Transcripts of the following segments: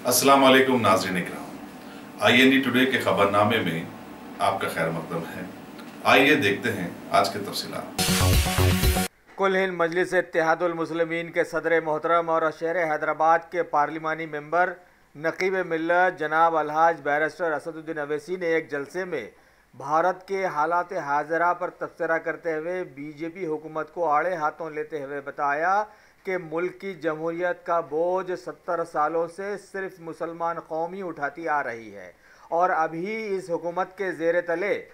अस्सलाम वालेकुम नाज़रीन इकराम, IND टुडे के खबरनामे में आपका खैर मकदम है। आइए देखते हैं आज के तफसीलात। कुल हिंद मजलिस इत्तेहादुल मुस्लिमीन के सदर मोहतरम और शहर हैदराबाद के पार्लिमानी मेंबर नकीब मिल्लत जनाब अलहाज बैरिस्टर असदुद्दीन अवैसी ने एक जलसे में भारत के हालात हाज़िरा पर तबसरा करते हुए बीजेपी हुकूमत को आड़े हाथों लेते हुए बताया कि मुल्क की जमहूरियत का बोझ 70 सालों से सिर्फ मुसलमान कौम ही उठाती आ रही है और अभी इस हुकूमत के ज़ेर तले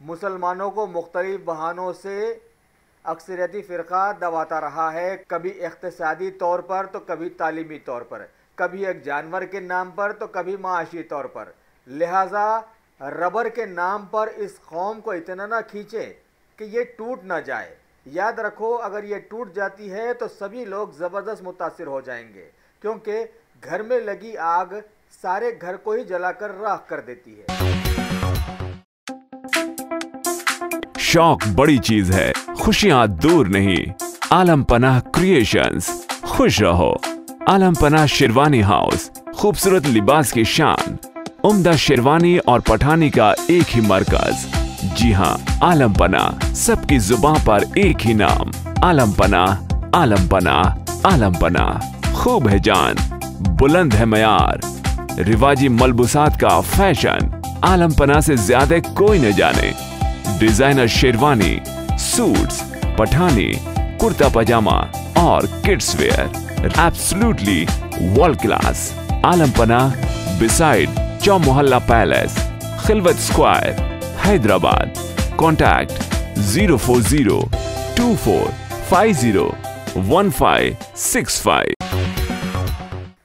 मुसलमानों को मुख्तलिफ बहानों से अक्सरियती फ़िरका दबाता रहा है, कभी इक़्तिसादी तौर पर तो कभी तालीमी तौर पर, कभी एक जानवर के नाम पर तो कभी माशी तौर पर। लिहाजा रबर के नाम पर इस कौम को इतना ना खींचे कि ये टूट ना जाए। याद रखो, अगर ये टूट जाती है तो सभी लोग ज़बरदस्त मुतासिर हो जाएंगे, क्योंकि घर में लगी आग सारे घर को ही जलाकर राख कर देती है। शौक बड़ी चीज है, खुशियां दूर नहीं। आलम पनाह क्रिएशंस, खुश रहो। आलम पनाह शेरवानी हाउस, खूबसूरत लिबास की शान, उम्दा शेरवानी और पठानी का एक ही मरकज। जी हाँ, आलम पनाह, सबकी जुबान पर एक ही नाम। आलम पनाह, आलम पनाह, आलम पनाह। खूब है जान, बुलंद है मयार, रिवाजी मलबूसात का फैशन आलम पनाह से ज्यादा कोई न जाने। डिजाइनर शेरवानी, सूट्स, पठानी, कुर्ता पजामा और kids wear absolutely world class. Alam Panah beside Chowmahalla palace, Khilwat square, Hyderabad. Contact 04024501565।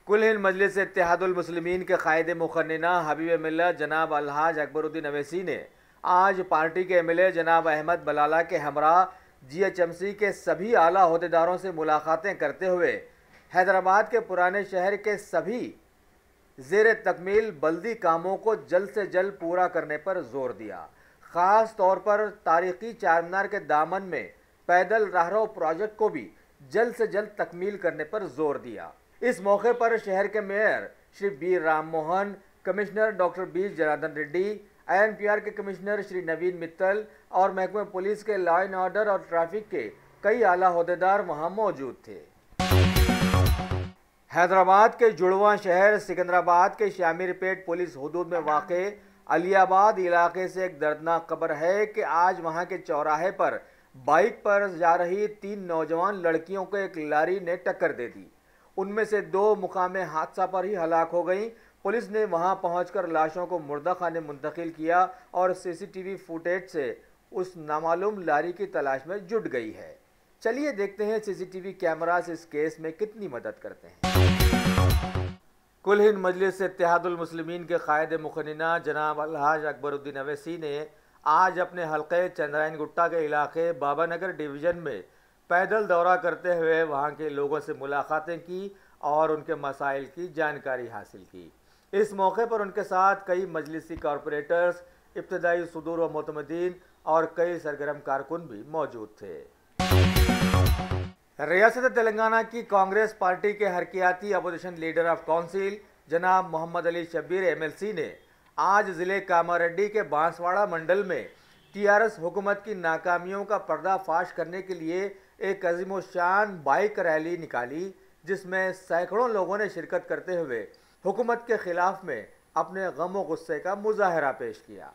Kul Hind मजलिस इत्तेहादुल मुस्लिमीन के कायदे मुखन्निना हबीब मिल्लत जनाब अलहाज अकबरुद्दीन अवैसी ने आज पार्टी के MLA जनाब अहमद बलाला के हमरा GHMC के सभी आला अहदेदारों से मुलाकातें करते हुए हैदराबाद के पुराने शहर के सभी ज़ेर तकमील बल्दी कामों को जल्द से जल्द पूरा करने पर जोर दिया। ख़ास तौर पर तारीख़ी चारमीनार के दामन में पैदल राहरो प्रोजेक्ट को भी जल्द से जल्द तकमील करने पर जोर दिया। इस मौके पर शहर के mayor Shri B Ram Mohan, commissioner doctor B Janardhan Reddy, INPR के कमिश्नर श्री नवीन मित्तल और महकमे पुलिस के लॉ एंड ऑर्डर और ट्रैफिक के कई आला अहदेदार वहां मौजूद थे। हैदराबाद के जुड़वा शहर सिकंदराबाद के शामिरपेट पुलिस हुदूद में वाक़े अलियाबाद इलाके से एक दर्दनाक खबर है कि आज वहां के चौराहे पर बाइक पर जा रही 3 नौजवान लड़कियों को एक लारी ने टक्कर दे दी। उनमें से 2 मुकामे हादसा पर ही हलाक हो गईं। पुलिस ने वहां पहुंचकर लाशों को मुर्दा खाने मुंतकिल किया और CCTV फुटेज से उस नामालूम लारी की तलाश में जुट गई है। चलिए देखते हैं CCTV कैमरास इस केस में कितनी मदद करते हैं। कुल हिंद मजलिस इत्तेहादुल मुस्लिमीन के कायदे मुखन्निना जनाब अलहाज अकबरुद्दीन अवैसी ने आज अपने हल्के चंद्रायन गुट्टा के इलाके बाबानगर डिवीज़न में पैदल दौरा करते हुए वहां के लोगों से मुलाकातें की और उनके मसाइल की जानकारी हासिल की। इस मौके पर उनके साथ कई मजलिसी कॉरपोरेटर्स, इब्तदाई सुदूर व मोतमदीन और कई सरगर्म कारकुन भी मौजूद थे। रियासत तेलंगाना की कांग्रेस पार्टी के हरकियाती अपोजिशन लीडर ऑफ काउंसिल जनाब मोहम्मद अली शब्बीर MLC ने आज ज़िले कामारेड्डी के बांसवाड़ा मंडल में TRS हुकूमत की नाकामियों का पर्दाफाश करने के लिए एक अज़ीमुश्शान बाइक रैली निकाली, जिसमें सैकड़ों लोगों ने शिरकत करते हुए हुकूमत के खिलाफ में अपने गम व गुस्से का मुजाहरा पेश किया।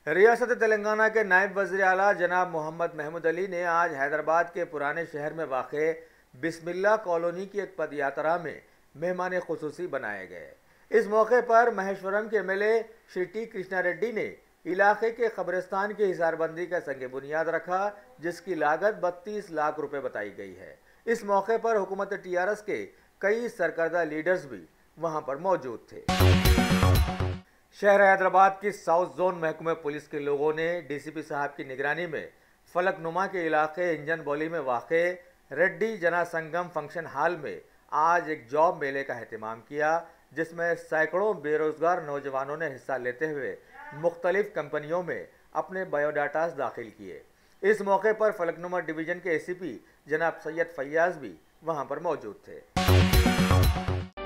रियासत तेलंगाना के नायब वज़ीर आला जनाब मोहम्मद महमूद अली ने आज हैदराबाद के पुराने शहर में वाक़े बिस्मिल्लाह कॉलोनी की एक पदयात्रा में मेहमान खुसूसी बनाए गए। इस मौके पर महेश्वरम के MLA श्री T कृष्णा रेड्डी ने इलाके के कब्रिस्तान की हिसारबंदी का संग बुनियाद रखा, जिसकी लागत 32 लाख रुपए बताई गई है। इस मौके पर हुकूमत TRS के कई सरकर्दा लीडर्स भी वहां पर मौजूद थे। शहर हैदराबाद की साउथ जोन महकमे पुलिस के लोगों ने DCP साहब की निगरानी में फलकनुमा के इलाके इंजन बोली में वाक़े रेड्डी जना संगम फंक्शन हॉल में आज एक जॉब मेले का एहतमाम किया, जिसमें सैकड़ों बेरोजगार नौजवानों ने हिस्सा लेते हुए मुख्तलिफ कंपनियों में अपने बायोडाटास दाखिल किए। इस मौके पर फलकनुमा डिवीज़न के ACP जनाब सैयद फैयाज भी वहां पर मौजूद थे।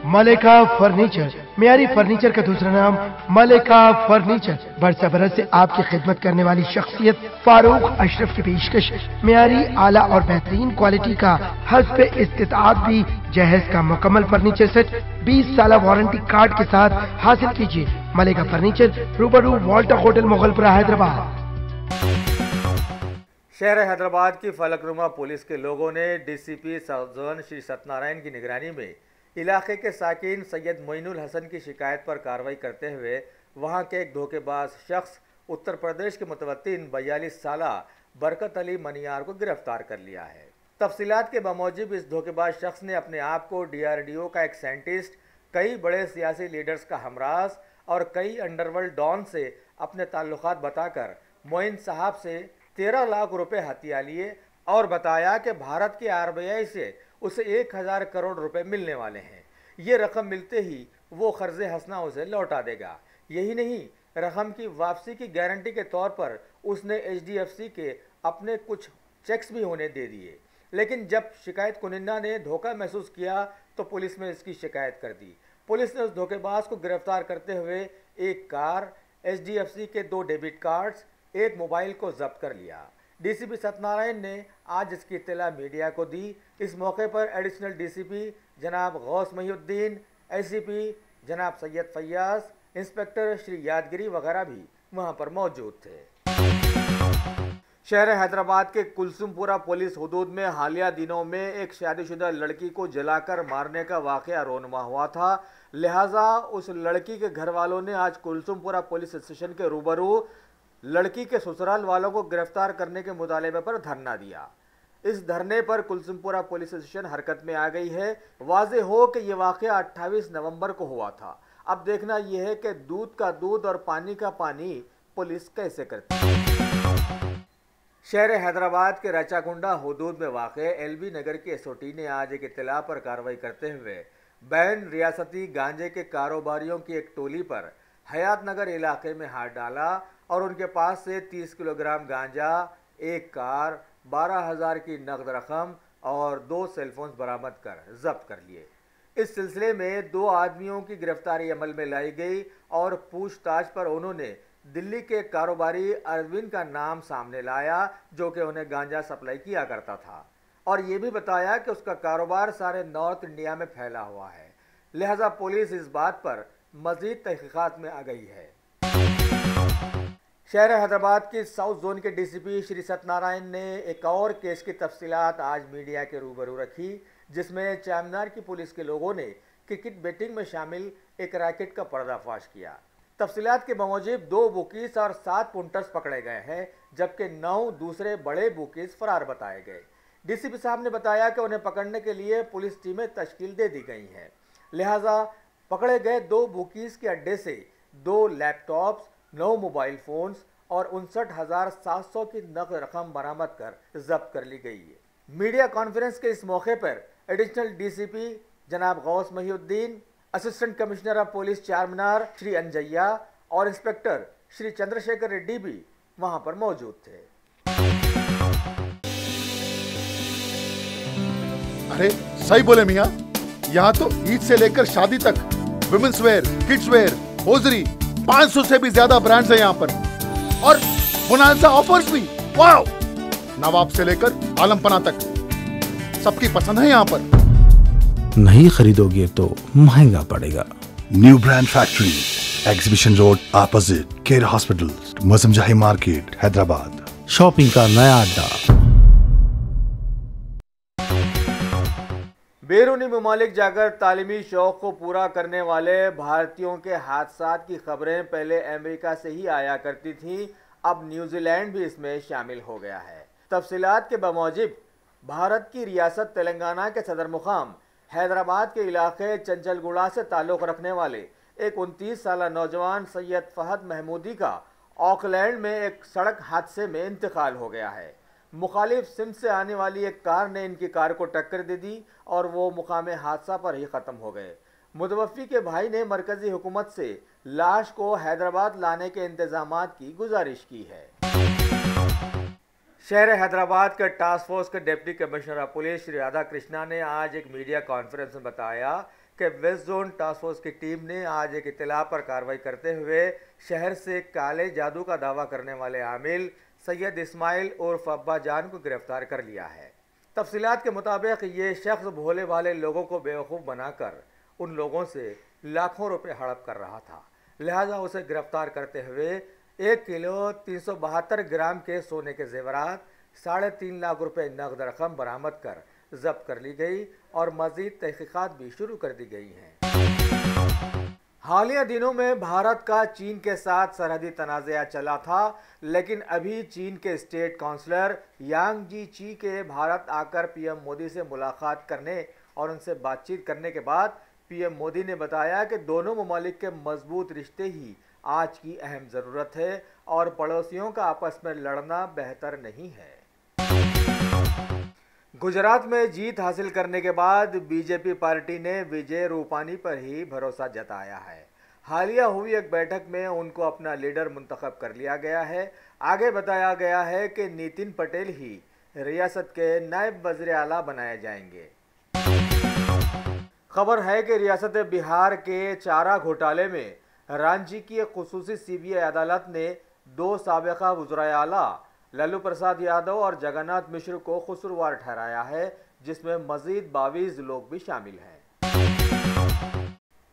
मलेका फर्नीचर, मियारी फर्नीचर का दूसरा नाम मलेका फर्नीचर। बरसा बरस से आपकी खिदमत करने वाली शख्सियत फारूक अशरफ की पेशकश मियारी आला और बेहतरीन क्वालिटी का हस्ब इस्तिताअत भी जहेज का मुकम्मल फर्नीचर सेट 20 साल वारंटी कार्ड के साथ हासिल कीजिए। मलेका फर्नीचर, रूबरू वॉल्टर होटल, मुगलपुरा, हैदराबाद। शहर हैदराबाद की फलकनुमा पुलिस के लोगों ने DCP south zone Shri Satyanarayan की निगरानी में इलाके के साकिन सैयद मोइनुल हसन की शिकायत पर कार्रवाई करते हुए वहां के एक धोखेबाज शख्स उत्तर प्रदेश के मुतवत्तिन 42 साला बरकत अली मनियार को गिरफ्तार कर लिया है। तफसीलात के बमौजिब इस धोखेबाज शख्स ने अपने आप को DRDO का एक साइंटिस्ट, कई बड़े सियासी लीडर्स का हमराज और कई अंडरवर्ल्ड डॉन से अपने ताल्लुकात बताकर मोइन साहब से 13 लाख रुपए हथिया लिए और बताया कि भारत के RBI से उसे 1000 करोड़ रुपए मिलने वाले हैं। ये रकम मिलते ही वो कर्जे हंसना उसे लौटा देगा। यही नहीं, रकम की वापसी की गारंटी के तौर पर उसने HDFC के अपने कुछ चेक्स भी होने दे दिए। लेकिन जब शिकायत कुनिंदा ने धोखा महसूस किया तो पुलिस में इसकी शिकायत कर दी। पुलिस ने उस धोखेबाज को गिरफ्तार करते हुए एक कार, HDFC के 2 डेबिट कार्ड्स, एक मोबाइल को जब्त कर लिया। डीसीपी सत्यनारायण ने आज इसकी इत्तला मीडिया को दी। इस मौके पर एडिशनल डीसीपी जनाब गौस महिउद्दीन, ACP जनाब सैयद फैयाज, इंस्पेक्टर श्री यादगिरी वगैरह भी वहां पर मौजूद थे। शहर हैदराबाद के कुलसुमपुरा पुलिस हुदूद में हालिया दिनों में एक शादीशुदा लड़की को जलाकर मारने का वाकया रोनमा हुआ था। लिहाजा उस लड़की के घर वालों ने आज कुलसुमपुरा पुलिस स्टेशन के रूबरू लड़की के ससुराल वालों को गिरफ्तार करने के मुतालबे पर धरना दिया। इस धरने पर कुलसुमपुरा पुलिस स्टेशन हरकत में आ गई है। वाज़ेह हो कि यह वाकया 28 नवंबर को हुआ था। अब देखना यह है कि दूध का दूध और पानी का पानी पुलिस कैसे करती है। शहर हैदराबाद के रचाकुंडा हुदूद में वाक़े LB नगर की SOT ने आज एक इत्तला पर कार्रवाई करते हुए बैन रियासती गांजे के कारोबारियों की एक टोली पर हयात नगर इलाके में हाथ डाला और उनके पास से 30 किलोग्राम गांजा, एक कार, 12,000 की नकद रकम और 2 सेलफोन्स बरामद कर जब्त कर लिए। इस सिलसिले में 2 आदमियों की गिरफ्तारी अमल में लाई गई और पूछताछ पर उन्होंने दिल्ली के कारोबारी अरविंद का नाम सामने लाया, जो कि उन्हें गांजा सप्लाई किया करता था और ये भी बताया कि उसका कारोबार सारे नॉर्थ इंडिया में फैला हुआ है। लिहाजा पुलिस इस बात पर मजीद तहकीकात में आ गई है। शहर हैदराबाद की साउथ जोन के डीसीपी श्री सत्यनारायण ने एक और केस की तफसीलात आज मीडिया के रूबरू रखी, जिसमें चारमीनार की पुलिस के लोगों ने क्रिकेट बैटिंग में शामिल एक रैकेट का पर्दाफाश किया। तफसीलात के बमौजिब 2 बुकीज और 7 पुंटर्स पकड़े गए हैं, जबकि 9 दूसरे बड़े बुकीज फरार बताए गए। डीसीपी साहब ने बताया कि उन्हें पकड़ने के लिए पुलिस टीमें तश्कील दे दी गई हैं। लिहाजा पकड़े गए 2 बुकीज के अड्डे से 2 लैपटॉप्स, 9 मोबाइल फोन्स और 59,700 की नकद रकम बरामद कर जब्त कर ली गई है। मीडिया कॉन्फ्रेंस के इस मौके पर एडिशनल डीसीपी जनाब Ghouse Mohiuddin, assistant commissioner of police Charminar Shri Anjaiah और इंस्पेक्टर श्री चंद्रशेखर रेड्डी भी वहां पर मौजूद थे। अरे सही बोले मियाँ, यहाँ तो ईद से लेकर शादी तक womens wear, kids wear, hosiery 500 से भी ज्यादा ब्रांड्स हैं यहाँ पर और बोनांजा ऑफर्स भी। वाओ! नवाब से लेकर आलमपना तक सबकी पसंद है यहाँ पर। नहीं खरीदोगे तो महंगा पड़ेगा। New brand factory, exhibition road opposite care hospital, Moazzam Jahi market, Hyderabad. Shopping का नया अड्डा। बैरूनी ममालिक जाकर तालीमी शौक को पूरा करने वाले भारतीयों के हादसात की खबरें पहले अमेरिका से ही आया करती थीं, अब न्यूजीलैंड भी इसमें शामिल हो गया है। तफसीलात के बमौजिब भारत की रियासत तेलंगाना के सदर मुकाम हैदराबाद के इलाके चंचलगुड़ा से ताल्लुक़ रखने वाले एक 29 साला नौजवान सैयद फहद महमूदी का ऑकलैंड में एक सड़क हादसे में इंतकाल हो गया है। मुखालिफ सिम से आने वाली एक कार ने इनकी कार को टक्कर दे दी और वो मुकामे हादसा पर ही ख़त्म हो गए। मुतवफ़्फ़ी के भाई ने मरकज़ी हुकूमत से लाश को हैदराबाद लाने के इंतज़ामात की गुजारिश की है। शहर हैदराबाद के टास्क फोर्स के deputy commissioner of police Shri Radha Krishna ने आज एक मीडिया कॉन्फ्रेंस में बताया कि वेस्ट जोन टास्क फोर्स की टीम ने आज एक इत्तला पर कार्रवाई करते हुए शहर से काले जादू का दावा करने वाले आमिल सैयद इस्माइल उर्फ अब्बा जान को गिरफ्तार कर लिया है। तफसीलात के मुताबिक ये शख्स भोले वाले लोगों को बेवकूफ़ बनाकर उन लोगों से लाखों रुपए हड़प कर रहा था, लिहाजा उसे गिरफ्तार करते हुए 1 किलो 372 ग्राम के सोने के जेवरात 3.5 लाख रुपए नकद रकम बरामद कर जब्त कर ली गई और मजीद तहकीकात भी शुरू कर दी गई हैं। हालिया दिनों में भारत का चीन के साथ सरहदी तनाज़ा चला था, लेकिन अभी चीन के स्टेट काउंसलर यांग जीची के भारत आकर पीएम मोदी से मुलाकात करने और उनसे बातचीत करने के बाद पीएम मोदी ने बताया कि दोनों ममालिक के मजबूत रिश्ते ही आज की अहम ज़रूरत है और पड़ोसियों का आपस में लड़ना बेहतर नहीं है। गुजरात में जीत हासिल करने के बाद बीजेपी पार्टी ने विजय रूपानी पर ही भरोसा जताया है। हालिया हुई एक बैठक में उनको अपना लीडर मुंतखब कर लिया गया है। आगे बताया गया है कि नितिन पटेल ही रियासत के नायब वज़ीर आला बनाए जाएंगे। खबर है कि रियासत बिहार के चारा घोटाले में रांची की एक खुसूसी सीबीआई अदालत ने 2 साबिका वज़ीर आला लालू प्रसाद यादव और जगन्नाथ मिश्र को कसूरवार ठहराया है, जिसमें मजीद 22 लोग भी शामिल हैं।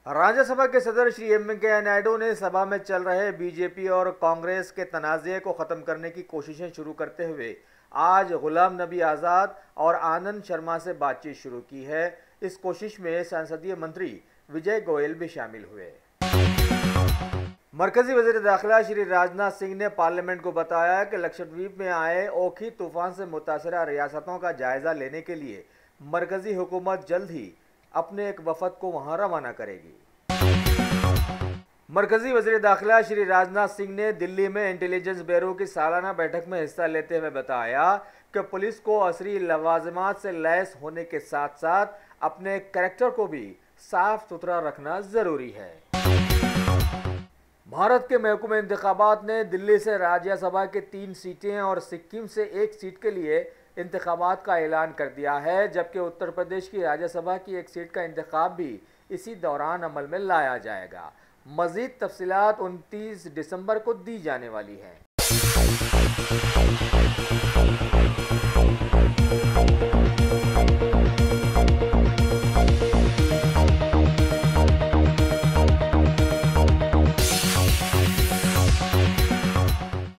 राज्यसभा के सदर श्री एम वेंकैया नायडू ने सभा में चल रहे बीजेपी और कांग्रेस के तनाज़े को ख़त्म करने की कोशिशें शुरू करते हुए आज गुलाम नबी आज़ाद और आनंद शर्मा से बातचीत शुरू की है। इस कोशिश में संसदीय मंत्री विजय गोयल भी शामिल हुए। मरकजी वज़ीर दाखिला श्री राजनाथ सिंह ने पार्लियामेंट को बताया कि लक्षद्वीप में आए ओखी तूफान से मुतासरा रियासतों का जायजा लेने के लिए मरकजी हुकूमत जल्द ही अपने एक वफद को वहां रवाना करेगी। मरकजी वज़ीर दाखिला श्री राजनाथ सिंह ने दिल्ली में इंटेलिजेंस ब्यूरो की सालाना बैठक में हिस्सा लेते हुए बताया कि पुलिस को असरी लवाजमात से लैस होने के साथ साथ अपने कैरेक्टर को भी साफ सुथरा रखना जरूरी है। भारत के महकूमा इंतखाबात ने दिल्ली से राज्यसभा के 3 सीटें और सिक्किम से 1 सीट के लिए इंतखाबात का ऐलान कर दिया है, जबकि उत्तर प्रदेश की राज्यसभा की 1 सीट का इंतखाब भी इसी दौरान अमल में लाया जाएगा। मजीद तफसीलात 29 दिसंबर को दी जाने वाली है।